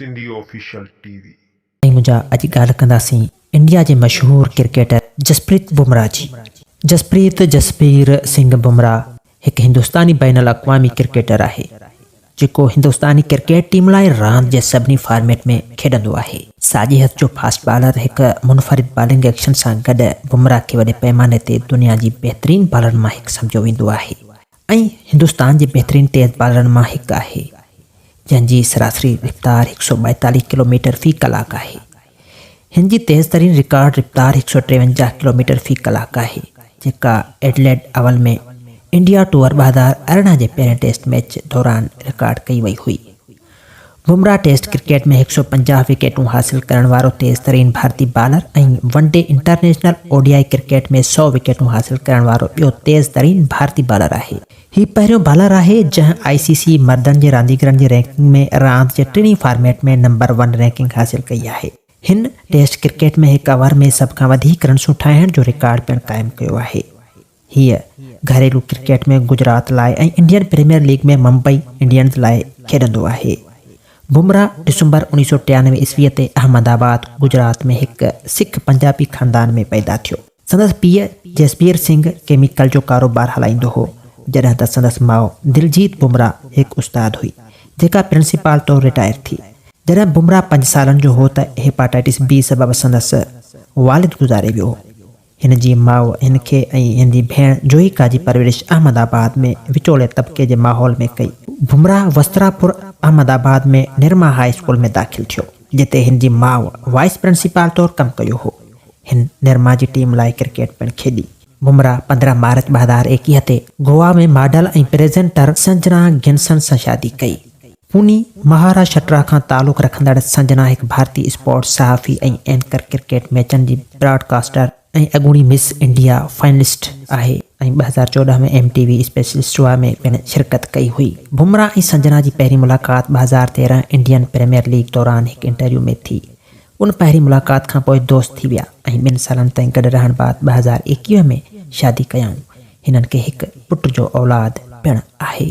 Sindhi official TV. मुझा अॼु ॻाल्हि कंदासीं इंडिया जे मशहूर क्रिकेटर जसप्रीत बुमराह जी। जसप्रीत सिंह बुमराह हिकु हिंदुस्तानी बैन अल-अक़वामी क्रिकेटर आहे जेको हिंदुस्तानी क्रिकेट टीम लाइ रांदि जे सभिनी फॉर्मेट में खेॾंदो आहे। साॼे हथ जो फास्ट बॉलर हिकु मुनफरिद बॉलिंग एक्शन सां गॾु बुमराह खे वॾे पैमाने ते दुनिया जी बहितरीन बॉलरनि मां हिकु सम्झो वेंदो आहे ऐं हिंदुस्तान जे बहितरीन तेज़ बॉलरनि मां हिकु आहे जंहिंजी सरासरी रफ़्तार 142 किलोमीटर फ़ी कलाक आहे। हिन जी तेज़ तरीन रिकॉर्ड रफ़्तार 153 किलोमीटर फ़ी कलाक आहे जेका एडलेड अवल में इंडिया टूर 2018 जे पहिरें टेस्ट मैच दौरान रिकॉर्ड कई वई हुई। बुमराह टेस्ट क्रिकेट में 150 विकेटूं हासिल करण वारो तेज़ तरीन भारतीय बॉलर ऐं वनडे इंटरनेशनल ओडीआई क्रिकेट में 100 विकेटूं हासिल करण वारो ॿियो तेज़ तरीन भारतीय बॉलर आहे। ही पहिरियों बॉलर आहे जंहिं ICC मर्दनि जे रांदीगरनि जी रैंकिंग में रांदि जे टिनी फॉर्मेट में नंबर 1 रैंकिंग हासिल कई आहे। हिन टेस्ट क्रिकेट में हिकु ओवर में सभ खां वधीक रन्सूं ठाहिण जो रिकॉर्ड पिणु क़ाइमु कयो आहे। हीअ घरेलू क्रिकेट में गुजरात लाइ ऐं इंडियन प्रीमियर लीग में मुंबई इंडियंस लाइ खेॾंदो आहे। बुमराह डिसंबर 1993 ईस्वीअ ते अहमदाबाद गुजरात में हिकु सिख पंजाबी ख़ानदान में पैदा थियो। संदसि पीउ जसबीर सिंह केमिकल जो कारोबार हलाईंदो हो जॾहिं त संदसि माउ दिलजीत बुमराह हिकु उस्ताद हुई जेका प्रिंसिपल तौरु रिटायर थी। जॾहिं बुमराह 5 सालनि जो हो त हेपाटाइटिस B सबबि संदसि वालिद गुज़ारे वियो हो। हिन जी माउ हिन खे ऐं हिन जी भेण जोइका जी परवरिश अहमदाबाद में विचोले तबिके जे माहौल में कई। बुमराह वस्त्रापुर अहमदाबाद में निर्मा हाई स्कूल में दाख़िल थियो जिते हिन जी माउ वाइस प्रिंसिपल तौरु कमु कयो हो। हिन निर्मा जी टीम लाइ क्रिकेट पिणु खेॾी। बुमराह 15 मार्च 2021 ते गोवा में मॉडल ऐं प्रेज़ेंटर संजना गिन्सन सां शादी कई। पूनी महाराष्ट्र खां तालुक़ रखंदड़ संजना हिकु भारतीय स्पोर्ट्स सहाफ़ी ऐं एंकर क्रिकेट मैचनि जी ब्रॉडकास्टर ऐं अॻूणी मिस इंडिया फाइनलिस्ट आहे ऐं 2014 में MTV स्पेशलिस्ट शो में पिणु शिरकत कई हुई। बुमराह ऐं संजना जी पहिरीं मुलाक़ात 2013 इंडियन प्रीमियर लीग दौरान हिकु इंटरव्यू में थी। उन पहिरीं मुलाक़ात खां पोइ दोस्त थी विया ऐं 2 सालनि ताईं गॾु रहण बाद 2021 में शादी कयऊं। हिननि खे हिकु पुट जो औलाद पिणु आहे।